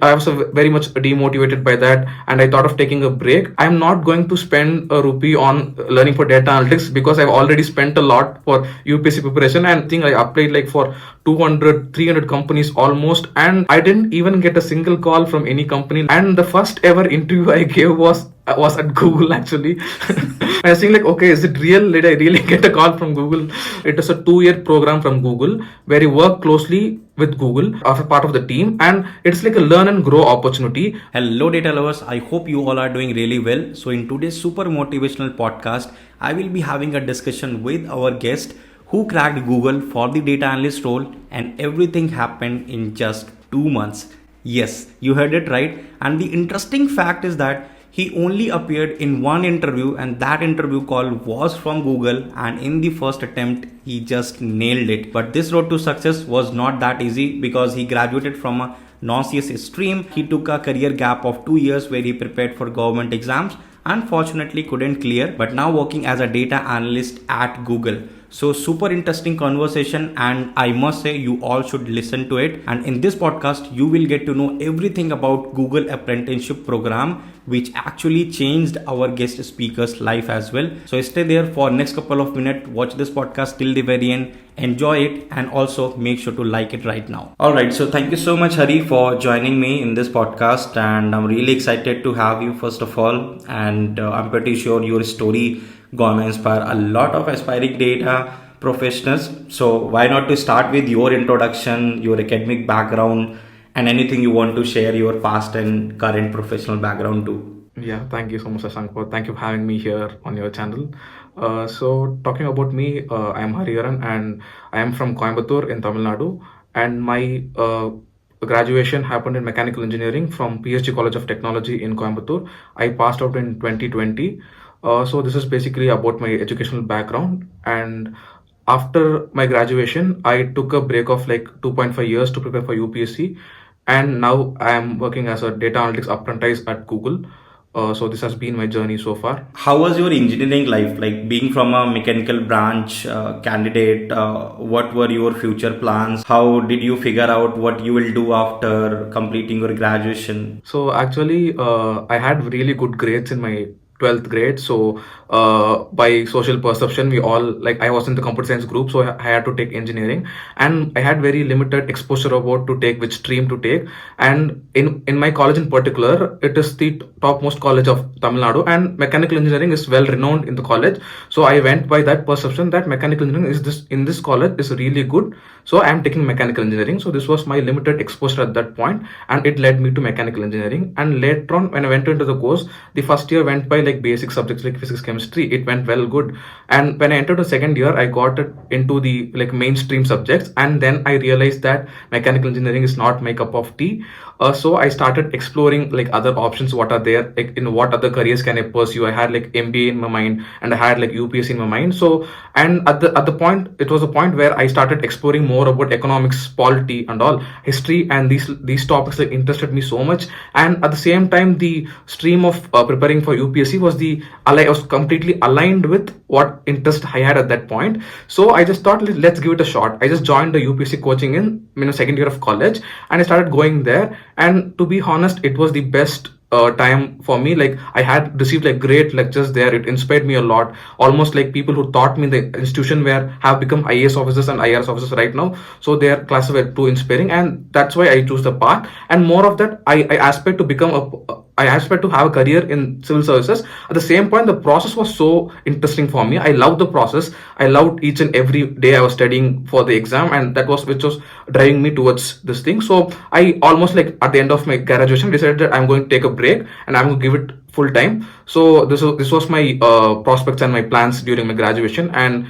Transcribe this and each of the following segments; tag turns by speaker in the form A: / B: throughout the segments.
A: I was very much demotivated by that, and I thought of taking a break. I'm not going to spend a rupee on learning for data analytics because I've already spent a lot for UPSC preparation, and I think I applied like for 200, 300 companies almost, and I didn't even get a single call from any company. And the first ever interview I gave was at Google actually. I was thinking like, okay, is it real? Did I really get a call from Google? It is a 2-year program from Google where you work closely with Google as a part of the team, and it's like a learn and grow opportunity.
B: Hello data lovers, I hope you all are doing really well. So in today's super motivational podcast, I will be having a discussion with our guest who cracked Google for the data analyst role, and everything happened in just 2 months. Yes, you heard it right. And the interesting fact is that he only appeared in one interview, and that interview call was from Google, and in the first attempt he just nailed it. But this road to success was not that easy because he graduated from a non-CSA stream. He took a career gap of 2 years where he prepared for government exams. Unfortunately couldn't clear, but now working as a data analyst at Google. So super interesting conversation, and I must say you all should listen to it. And in this podcast you will get to know everything about Google Apprenticeship program, which actually changed our guest speaker's life as well. So stay there for next couple of minutes, watch this podcast till the very end, enjoy it, and also make sure to like it right now. Alright, so thank you so much Hari for joining me in this podcast, and I'm really excited to have you first of all, and I'm pretty sure your story gonna inspire a lot of aspiring data professionals. So why not to start with your introduction, your academic background, and anything you want to share, your past and current professional background too.
A: Yeah, thank you so much, Shashank. Thank you for having me here on your channel. So talking about me, I am HariHaran, and I am from Coimbatore in Tamil Nadu, and my graduation happened in mechanical engineering from PSG College of Technology in Coimbatore. I passed out in 2020. So this is basically about my educational background, and after my graduation I took a break of like 2.5 years to prepare for UPSC, and now I am working as a data analytics apprentice at Google. So this has been my journey so far.
B: How was your engineering life, like being from a mechanical branch candidate? What were your future plans? How did you figure out what you will do after completing your graduation?
A: So actually I had really good grades in my 12th grade. So by social perception, we all, like, I was in the computer science group, so I had to take engineering, and I had very limited exposure about to take which stream to take. And in my college in particular, it is the topmost college of Tamil Nadu, and mechanical engineering is well renowned in the college. So I went by that perception that mechanical engineering is in this college is really good, so I am taking mechanical engineering. So this was my limited exposure at that point, and it led me to mechanical engineering. And later on, when I went into the course, the first year went by like basic subjects like physics, chemistry. It went well good, and when I entered the second year, I got it into the like mainstream subjects, and then I realized that mechanical engineering is not my cup of tea. So I started exploring like other options, what are there, like in what other careers can I pursue. I had like MBA in my mind, and I had like UPSC in my mind. So, and at the point, it was a point where I started exploring more about economics, polity, and all history, and these topics like interested me so much. And at the same time, the stream of preparing for UPSC was I was completely aligned with what interest I had at that point. So I just thought, let's give it a shot. I just joined the UPSC coaching in second year of college, and I started going there. And to be honest, it was the best time for me. Like, I had received like great lectures there. It inspired me a lot. Almost like people who taught me in the institution have become IAS officers and IRS officers right now. So their classes were too inspiring, and that's why I chose the path. And more of that, I aspire to become I aspire to have a career in civil services. At the same point, the process was so interesting for me. I loved the process. I loved each and every day I was studying for the exam, and which was driving me towards this thing. So I almost, like, at the end of my graduation, decided that I'm going to take a break and I'm going to give it full time. So this was my prospects and my plans during my graduation. And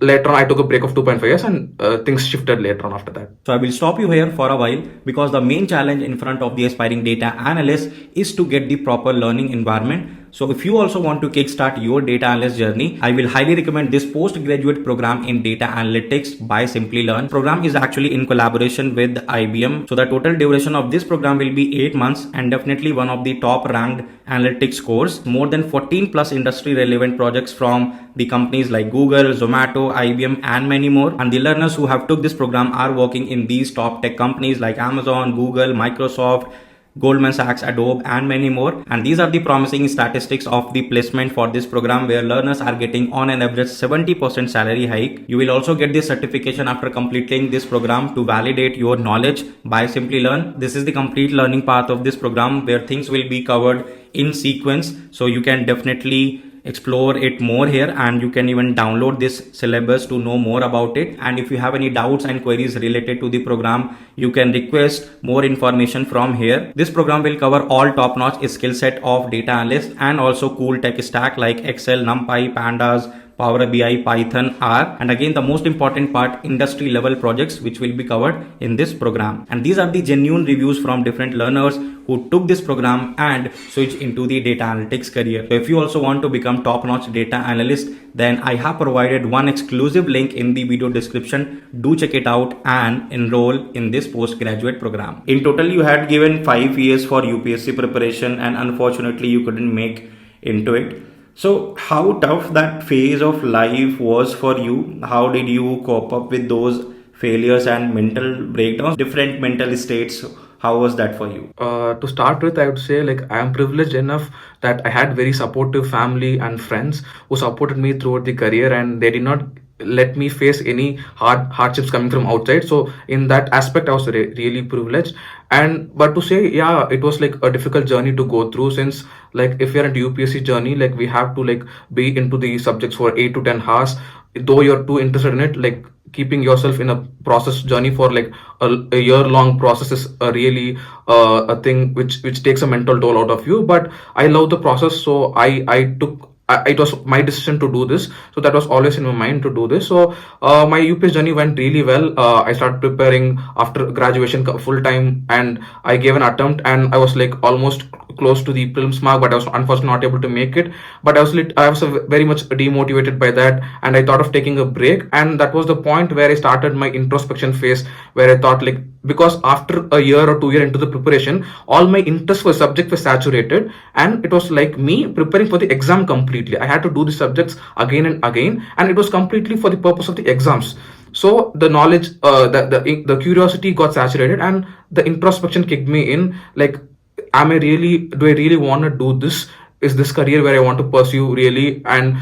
A: later on, I took a break of 2.5 years, and things shifted later on after that.
B: So I will stop you here for a while, because the main challenge in front of the aspiring data analyst is to get the proper learning environment. So if you also want to kickstart your data analyst journey, I will highly recommend this postgraduate program in data analytics by Simplilearn. Program is actually in collaboration with IBM. So the total duration of this program will be 8 months, and definitely one of the top ranked analytics course. More than 14 plus industry relevant projects from the companies like Google, Zomato, IBM, and many more. And the learners who have took this program are working in these top tech companies like Amazon, Google, Microsoft, Goldman Sachs, Adobe, and many more. And these are the promising statistics of the placement for this program, where learners are getting on an average 70% salary hike. You will also get this certification after completing this program to validate your knowledge by Simplilearn. This is the complete learning path of this program, where things will be covered in sequence, so you can definitely explore it more here, and you can even download this syllabus to know more about it. And if you have any doubts and queries related to the program, you can request more information from here. This program will cover all top-notch skill set of data analyst and also cool tech stack like Excel, NumPy, Pandas, Power BI, Python, R, and again the most important part, industry level projects which will be covered in this program. And these are the genuine reviews from different learners who took this program and switched into the data analytics career. So if you also want to become top-notch data analyst, then I have provided one exclusive link in the video description. Do check it out and enroll in this postgraduate program. In total, you had given 5 years for UPSC preparation, and unfortunately you couldn't make into it. So how tough that phase of life was for you? How did you cope up with those failures and mental breakdowns, different mental states? How was that for you?
A: To start with, I would say like I am privileged enough that I had very supportive family and friends who supported me throughout the career, and they did not let me face any hardships coming from outside. So in that aspect, I was really privileged. And but to say, yeah, it was like a difficult journey to go through, since like if you're in the UPSC journey, like we have to like be into the subjects for 8 to 10 hours, though you're too interested in it. Like keeping yourself in a process journey for like a year-long process is a really a thing which takes a mental toll out of you. But I love the process, so it was my decision to do this, so that was always in my mind to do this. So my UPSC journey went really well. I started preparing after graduation full time, and I gave an attempt, and I was like almost close to the prelims mark, but I was unfortunately not able to make it. But I was very much demotivated by that, and I thought of taking a break. And that was the point where I started my introspection phase, where I thought like, because after a year or 2 years into the preparation, all my interests for subject were saturated, and it was like me preparing for the exam completely. I had to do the subjects again and again, and it was completely for the purpose of the exams. So the knowledge, the curiosity got saturated, and the introspection kicked me in. Like, do I really want to do this? Is this career where I want to pursue really? And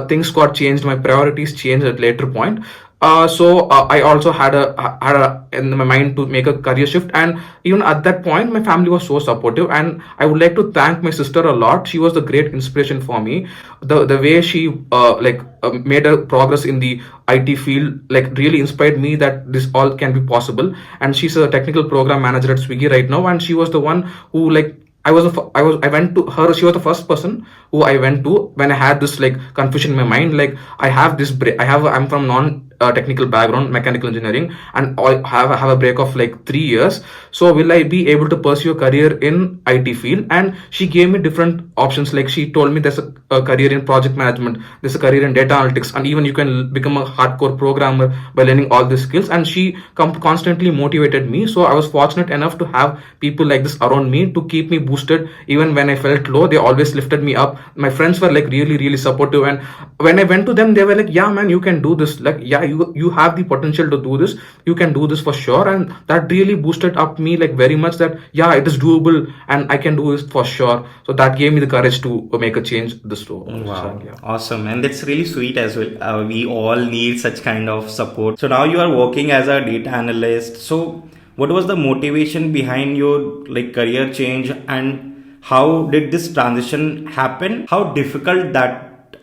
A: things got changed. My priorities changed at later point. So I also had a in my mind to make a career shift, and even at that point my family was so supportive, and I would like to thank my sister a lot. She was the great inspiration for me. The way she made a progress in the IT field like really inspired me that this all can be possible. And she's a technical program manager at Swiggy right now, and she was the one who like I went to her. She was the first person who I went to when I had this like confusion in my mind. Like I'm from non-technical background, mechanical engineering, and I have a break of like 3 years. So will I be able to pursue a career in IT field? And she gave me different options. Like she told me there's a career in project management, there's a career in data analytics, and even you can become a hardcore programmer by learning all these skills. And she constantly motivated me. So I was fortunate enough to have people like this around me to keep me boosted. Even when I felt low, they always lifted me up. My friends were like really supportive, and when I went to them, they were like, yeah man, you can do this. Like, yeah, you have the potential to do this, you can do this for sure. And that really boosted up me like very much, that yeah, it is doable and I can do this for sure. So that gave me the courage to make a change this role.
B: Wow.
A: So, yeah.
B: Awesome. And that's really sweet as well. We all need such kind of support. So now you are working as a data analyst. So what was the motivation behind your like career change, and how did this transition happen? How difficult that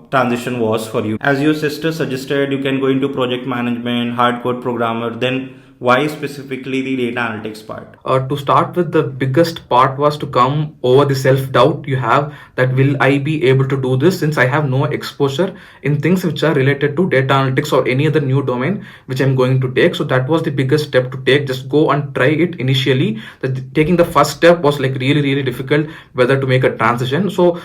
B: transition was for you? As your sister suggested, you can go into project management, hardcore programmer, then why specifically the data analytics part?
A: To start with, the biggest part was to come over the self-doubt you have, that will I be able to do this, since I have no exposure in things which are related to data analytics or any other new domain which I'm going to take. So that was the biggest step to take. Just go and try it initially. Taking the first step was like really difficult, whether to make a transition. So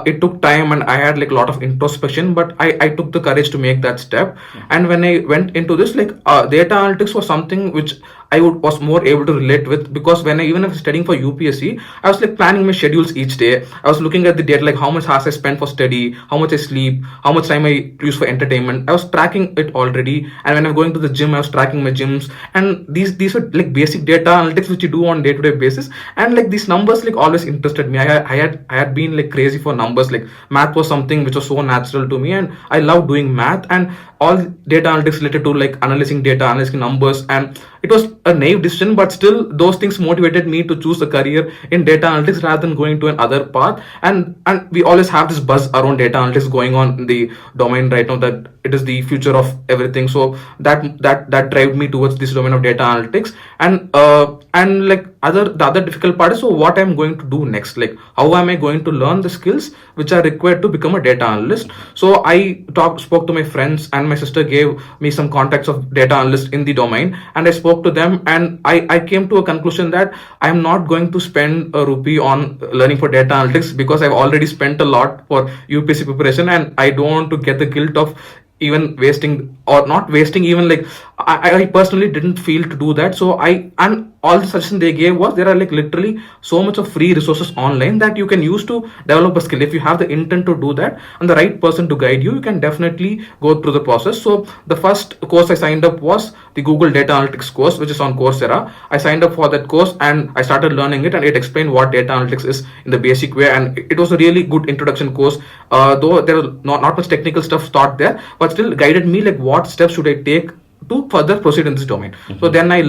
A: it took time, and I had like a lot of introspection, but I took the courage to make that step. And when I went into this, like data analytics was something which was more able to relate with, because when even if I was studying for UPSC, I was like planning my schedules each day. I was looking at the data, like how much hours I spend for study, how much I sleep, how much time I use for entertainment. I was tracking it already, and when I'm going to the gym, I was tracking my gyms, and these were like basic data analytics which you do on day-to-day basis, and like these numbers like always interested me. I had been like crazy for numbers. Like math was something which was so natural to me, and I love doing math, and all data analytics related to like analyzing data, analyzing numbers. And it was a naive decision, but still those things motivated me to choose a career in data analytics rather than going to another path. And we always have this buzz around data analytics going on in the domain right now, that it is the future of everything. So that drive me towards this domain of data analytics. And like the other difficult part is, so what I'm going to do next, like how am I going to learn the skills which are required to become a data analyst. So I spoke to my friends, and my sister gave me some contacts of data analysts in the domain, and I spoke to them, and I came to a conclusion that I am not going to spend a rupee on learning for data analytics, because I've already spent a lot for UPSC preparation, and I don't want to get the guilt of even wasting or not wasting. Even like I personally didn't feel to do that. So and all the suggestions they gave was, there are like literally so much of free resources online that you can use to develop a skill. If you have the intent to do that and the right person to guide you, you can definitely go through the process. So the first course I signed up was the Google Data Analytics course, which is on Coursera. I signed up for that course, and I started learning it, and it explained what data analytics is in the basic way, and it was a really good introduction course. Though there was not much technical stuff taught there, but still guided me like what steps should I take to further proceed in this domain. So then I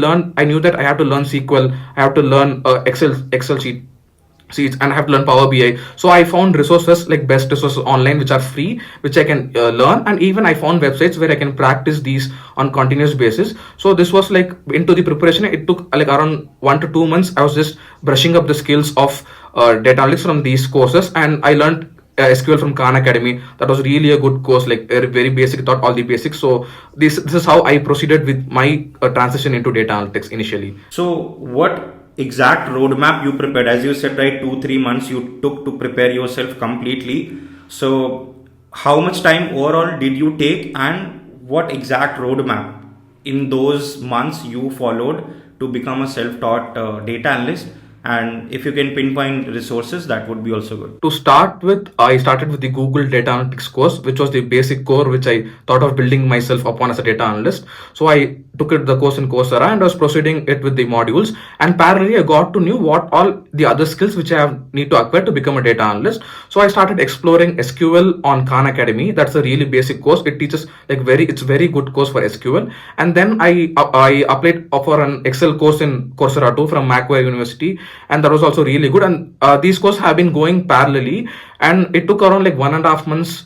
A: knew that I have to learn SQL, I have to learn Excel sheets, and I have to learn Power BI. So I found resources, like best resources online which are free, which I can learn, and even I found websites where I can practice these on continuous basis. So this was like into the preparation. It took like around 1 to 2 months. I was just brushing up the skills of data analytics from these courses, and I learned SQL from 𝗗𝗏. That was really a good course, like very basic, taught all the basics. So this is how I proceeded with my transition into data analytics initially.
B: So what exact roadmap you prepared? As you said, right, 2-3 months you took to prepare yourself completely. So how much time overall did you take, and what exact roadmap in those months you followed to become a self-taught data analyst? And if you can pinpoint resources, that would be also good.
A: To start with, I started with the Google Data Analytics course, which was the basic core which I thought of building myself upon as a data analyst. So I took the course in Coursera, and I was proceeding it with the modules. And parallelly, I got to know what all the other skills which I need to acquire to become a data analyst. So I started exploring SQL on 𝗗𝗏. That's a really basic course. It teaches like it's very good course for SQL. And then I applied for an Excel course in Coursera too from Macquarie University, and that was also really good. And these courses have been going parallelly, and it took around like 1.5 months,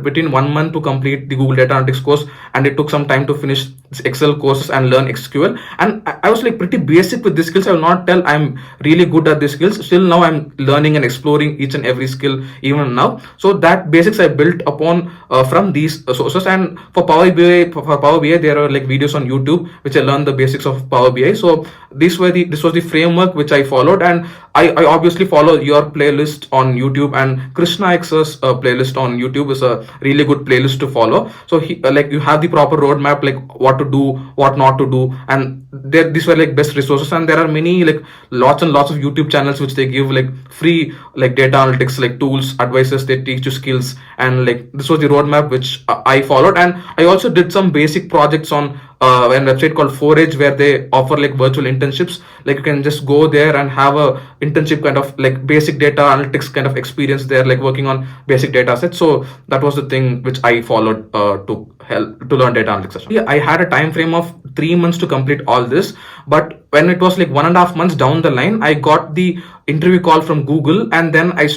A: between 1 month to complete the Google Data Analytics course, and it took some time to finish this Excel courses and learn SQL. And I was like pretty basic with these skills. I will not tell I'm really good at these skills. Still now I'm learning and exploring each and every skill even now. So that basics I built upon from these sources. And for Power BI, there are like videos on YouTube which I learned the basics of Power BI. So this was the framework which I followed, and I obviously follow your playlist on YouTube, and Krishna X's playlist on YouTube is a really good playlist to follow. So like you have the proper roadmap, like what to do, what not to do, and these were like best resources. And there are many like lots and lots of YouTube channels which they give like free like data analytics like tools, advices. They teach you skills, and like this was the roadmap which I followed. And I also did some basic projects on a website called Forage, where they offer like virtual internships. Like you can just go there and have a internship kind of like basic data analytics kind of experience there, like working on basic data sets. So that was the thing which I followed to learn data analytics. Yeah, I had a time frame of 3 months to complete all this, but when it was like 1.5 months down the line, I got the interview call from Google, and then I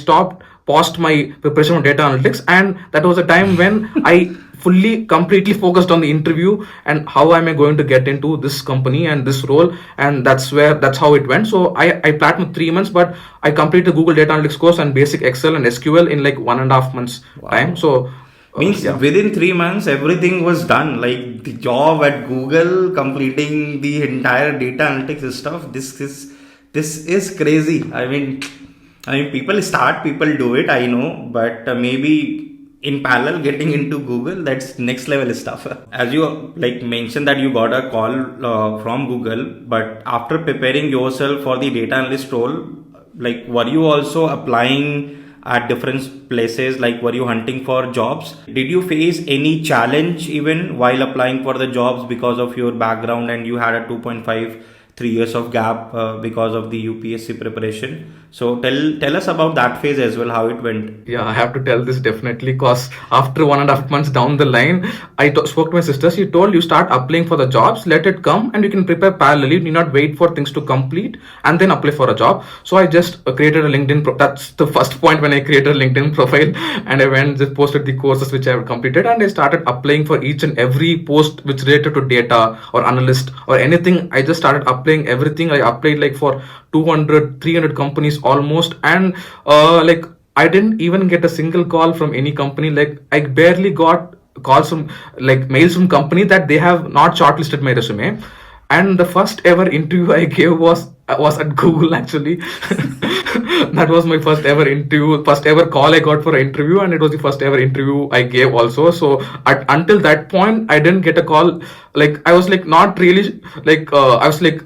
A: paused my preparation of data analytics. And that was a time when I completely focused on the interview and how am I going to get into this company and this role. And that's how it went. So I planned for 3 months, but I completed the Google Data Analytics course and basic Excel and SQL in like 1.5 months time. So
B: means within 3 months everything was done, like the job at Google, completing the entire data analytics stuff. This is crazy. I mean people do it, I know, but maybe in parallel getting into Google, that's next level stuff. As you like mentioned that you got a call from Google, but after preparing yourself for the data analyst role, like were you also applying at different places? Like were you hunting for jobs? Did you face any challenge even while applying for the jobs because of your background and you had a 2.5 3 years of gap because of the UPSC preparation? So tell us about that phase as well, how it went.
A: Yeah, I have to tell this definitely because after 1.5 months down the line, I spoke to my sister. She told you start applying for the jobs, let it come, and you can prepare parallelly. You need not wait for things to complete and then apply for a job. So I just created a LinkedIn. That's the first point when I created a LinkedIn profile, and I went just posted the courses which I have completed, and I started applying for each and every post which related to data or analyst or anything. I just started applying everything. I applied like for 200, 300 companies almost, and like I didn't even get a single call from any company. Like I barely got calls from like mails from company that they have not shortlisted my resume. And the first ever interview I gave was at Google actually. That was my first ever interview, first ever call I got for an interview, and it was the first ever interview I gave also. So until that point, I didn't get a call. Like I was like not really like I was like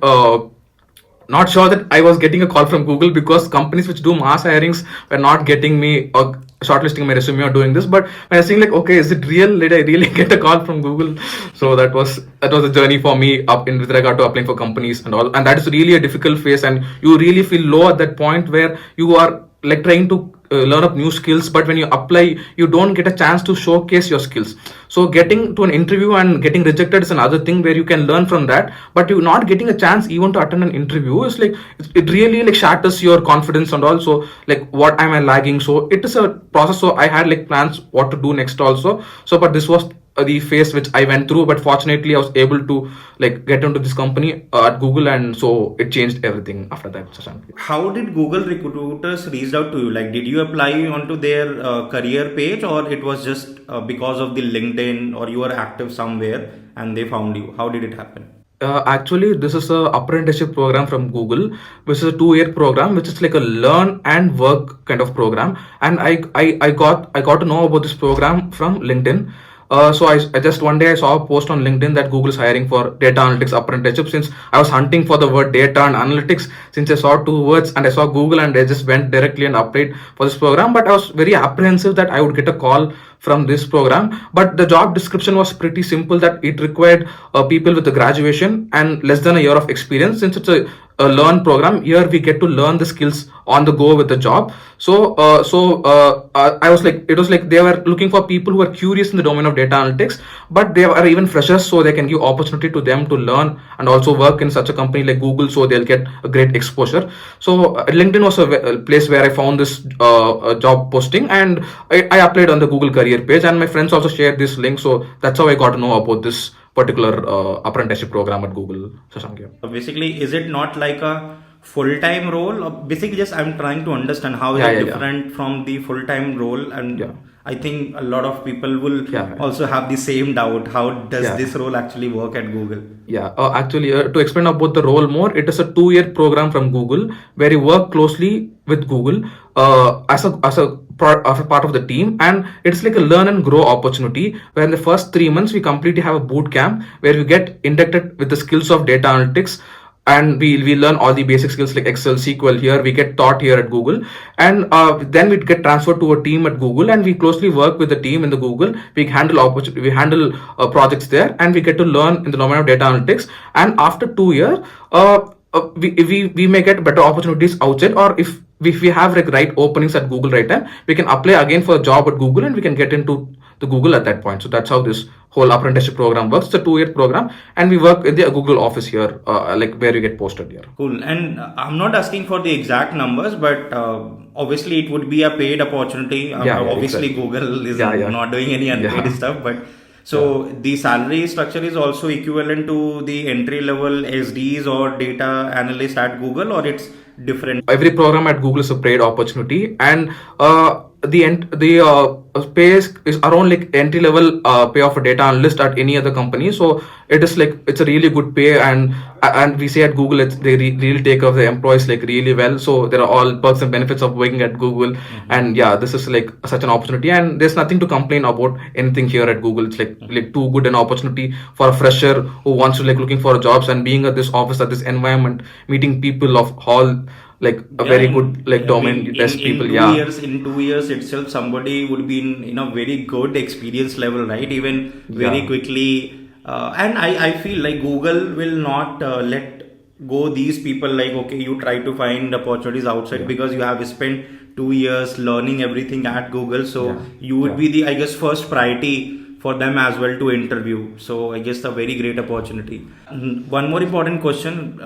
A: not sure that I was getting a call from Google because companies which do mass hirings were not getting me or shortlisting my resume or doing this. But when I was saying like, okay, is it real? Did I really get a call from Google? So that was a journey for me up in with regard to applying for companies and all. And that is really a difficult phase, and you really feel low at that point where you are like trying to learn up new skills, but when you apply you don't get a chance to showcase your skills. So getting to an interview and getting rejected is another thing where you can learn from that, but you're not getting a chance even to attend an interview. It's like it really like shatters your confidence, and also like what am I lagging. So it is a process. So I had like plans what to do next also. So but this was the phase which I went through, but fortunately I was able to like get into this company at Google, and so it changed everything after that.
B: How did Google recruiters reach out to you? Like did you apply onto their career page, or it was just because of the LinkedIn, or you were active somewhere and they found you? How did it happen?
A: Actually, this is a apprenticeship program from Google, which is a 2-year program, which is like a learn and work kind of program. And I got to know about this program from LinkedIn. So I just one day I saw a post on LinkedIn that Google is hiring for data analytics apprenticeship. Since I was hunting for the word data and analytics, since I saw two words and I saw Google, and I just went directly and applied for this program. But I was very apprehensive that I would get a call from this program. But the job description was pretty simple, that it required people with a graduation and less than a year of experience. Since it's a learn program, here we get to learn the skills on the go with the job. So I was like, it was like they were looking for people who are curious in the domain of data analytics, but they are even freshers, so they can give opportunity to them to learn and also work in such a company like Google, so they'll get a great exposure. So LinkedIn was a place where I found this job posting, and I applied on the Google career page, and my friends also shared this link. So that's how I got to know about this particular apprenticeship program at Google.
B: So basically, is it not like a full-time role? Or basically, just I'm trying to understand how is it different from the full-time role, and I think a lot of people will also have the same doubt. How does this role actually work at Google?
A: Actually, to explain about the role more, it is a 2-year program from Google where you work closely with Google as a part of the team, and it's like a learn and grow opportunity where in the first 3 months we completely have a boot camp where we get inducted with the skills of data analytics, and we learn all the basic skills like Excel, SQL. Here we get taught here at Google, and then we get transferred to a team at Google, and we closely work with the team in the Google. We handle projects there, and we get to learn in the domain of data analytics. And after 2 years, we may get better opportunities outside, or if we have like right openings at Google right time, we can apply again for a job at Google, and we can get into the Google at that point. So that's how this whole apprenticeship program works. It's a 2-year program, and we work in the Google office here, like where you get posted here.
B: Cool. And I'm not asking for the exact numbers, but obviously it would be a paid opportunity. Obviously exactly. Google is not doing any unpaid stuff, but so the salary structure is also equivalent to the entry level SDs or data analyst at Google, or it's different?
A: Every program at Google is a paid opportunity, and the pay is around like entry level pay of a data analyst at any other company. So it is like it's a really good pay, and we say at Google they really take care of the employees like really well. So there are all perks and benefits of working at Google, and yeah, this is like such an opportunity, and there's nothing to complain about anything here at Google. It's like too good an opportunity for a fresher who wants to like looking for jobs and being at this office, at this environment, meeting people of all like a very good like domain best people.
B: In 2 years itself, somebody would be in a very good experience level, right? Even very quickly. And I feel like Google will not let go these people like, okay, you try to find opportunities outside because you have spent 2 years learning everything at Google. So you would be the, I guess, first priority for them as well to interview. So I guess a very great opportunity. One more important question,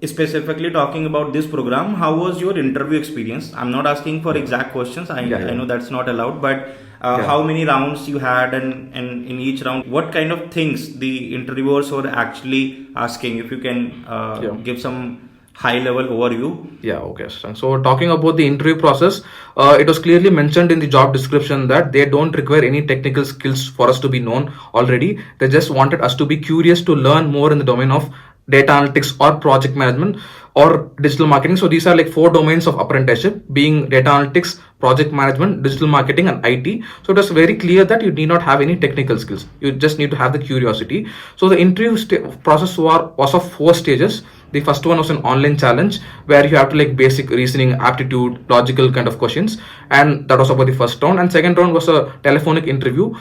B: specifically talking about this program, how was your interview experience? I'm not asking for exact questions. I know that's not allowed, but how many rounds you had, and in each round, what kind of things the interviewers were actually asking? If you can give some high level overview.
A: Yeah, okay. So talking about the interview process, it was clearly mentioned in the job description that they don't require any technical skills for us to be known already. They just wanted us to be curious to learn more in the domain of data analytics or project management or digital marketing. So these are like 4 domains of apprenticeship, being data analytics, project management, digital marketing, and IT. So it was very clear that you need not have any technical skills. You just need to have the curiosity. So the interview process was of 4 stages. The first one was an online challenge where you have to like basic reasoning, aptitude, logical kind of questions, and that was about the first round. And second round was a telephonic interview,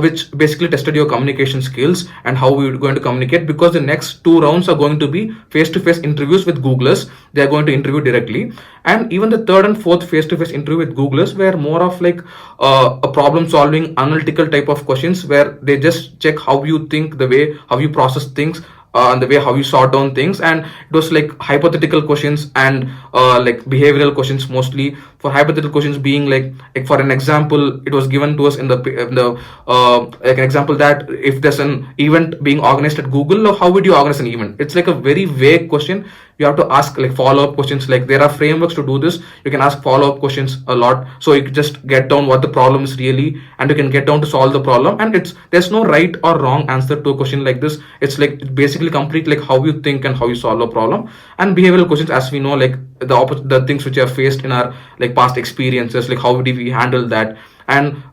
A: which basically tested your communication skills and how we were going to communicate, because the next 2 rounds are going to be face-to-face interviews with Googlers. They are going to interview directly, and even the third and fourth face-to-face interview with Googlers were more of like a problem-solving, analytical type of questions where they just check how you think, the way how you process things, and the way how you sort down things. And it was like hypothetical questions and like behavioral questions mostly. For hypothetical questions being like for an example, it was given to us in the like an example that if there's an event being organized at Google, how would you organize an event? It's like a very vague question. You have to ask like follow-up questions. Like there are frameworks to do this. You can ask follow-up questions a lot, so you can just get down what the problem is really, and you can get down to solve the problem. And there's no right or wrong answer to a question like this. It's like basically complete like how you think and how you solve a problem. And behavioral questions, as we know, like the things which are faced in our like past experiences, like how did we handle that. And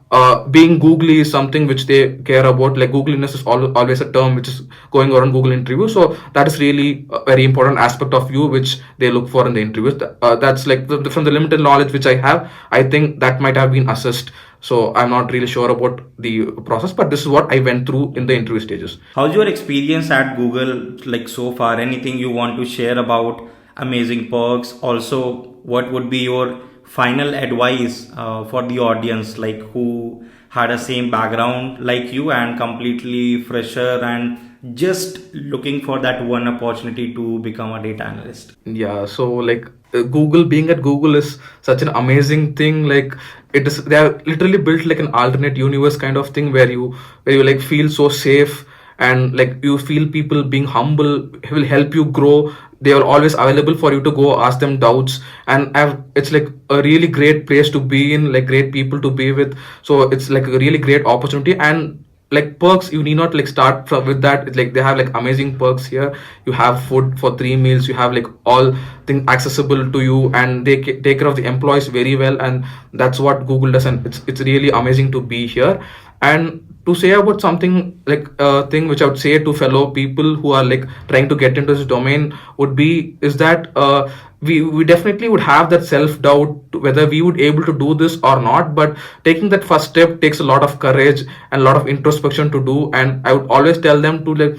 A: being googly is something which they care about. Like googliness is always a term which is going around Google interview, so that is really a very important aspect of you which they look for in the interviews. That's like from the limited knowledge which I have, I think that might have been assessed. So I'm not really sure about the process, but this is what I went through in the interview stages.
B: How's your experience at Google like so far? Anything you want to share about amazing perks? Also, what would be your final advice for the audience, like who had a same background like you and completely fresher and just looking for that one opportunity to become a data analyst?
A: Yeah, so like Google, being at Google is such an amazing thing. Like they have literally built like an alternate universe kind of thing where you like feel so safe, and like you feel people being humble will help you grow. They are always available for you to go ask them doubts, and it's like a really great place to be in, like great people to be with. So it's like a really great opportunity. And like perks, you need not like start from with that. It's like they have like amazing perks here. You have food for 3 meals, you have like all things accessible to you, and they take care of the employees very well. And that's what Google does, and it's really amazing to be here. And to say about something like thing which I would say to fellow people who are like trying to get into this domain is that we definitely would have that self-doubt whether we would able to do this or not. But taking that first step takes a lot of courage and a lot of introspection to do. And I would always tell them to like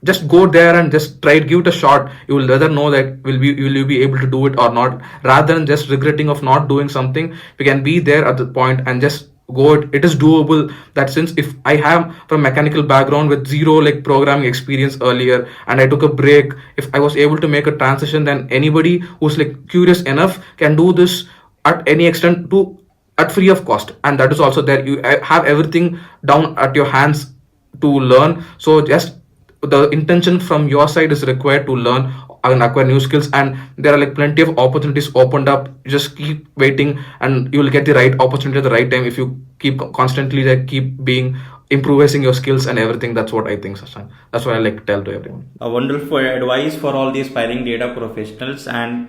A: just go there and just try to give it a shot. You will rather know that will you be able to do it or not, rather than just regretting of not doing something. We can be there at the point and just go. It is doable. That since if I have from mechanical background with zero like programming experience earlier, and I took a break, if I was able to make a transition, then anybody who's like curious enough can do this at any extent at free of cost. And that is also there. You have everything down at your hands to learn. So just the intention from your side is required to learn and acquire new skills, and there are like plenty of opportunities opened up. Just keep waiting and you will get the right opportunity at the right time if you keep constantly like keep being improving your skills and everything. That's what I think, Sashank. That's what I like to tell to everyone.
B: A wonderful advice for all the aspiring data professionals. And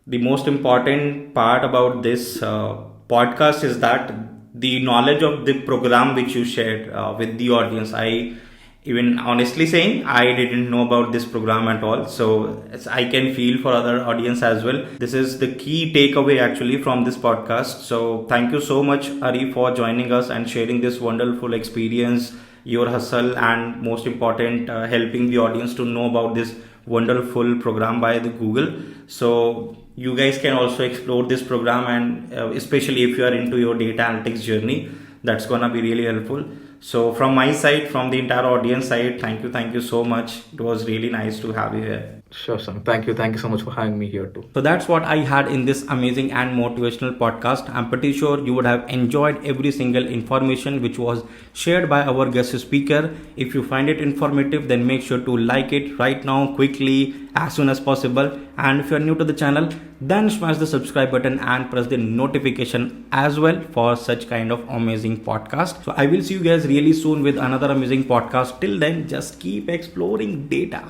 B: the most important part about this podcast is that the knowledge of the program which you shared with the audience. I even honestly saying I didn't know about this program at all, so I can feel for other audience as well. This is the key takeaway actually from this podcast. So thank you so much, Hari, for joining us and sharing this wonderful experience, your hustle, and most important, helping the audience to know about this wonderful program by the Google. So you guys can also explore this program, and especially if you are into your data analytics journey, that's gonna be really helpful. So from my side, from the entire audience side, thank you so much. It was really nice to have you here.
A: Sure, Sam. Thank you so much for having me here too.
B: So that's what I had in this amazing and motivational podcast. I'm pretty sure you would have enjoyed every single information which was shared by our guest speaker. If you find it informative, then make sure to like it right now, quickly, as soon as possible. And if you're new to the channel, then smash the subscribe button and press the notification as well for such kind of amazing podcast. So I will see you guys really soon with another amazing podcast. Till then, just keep exploring data.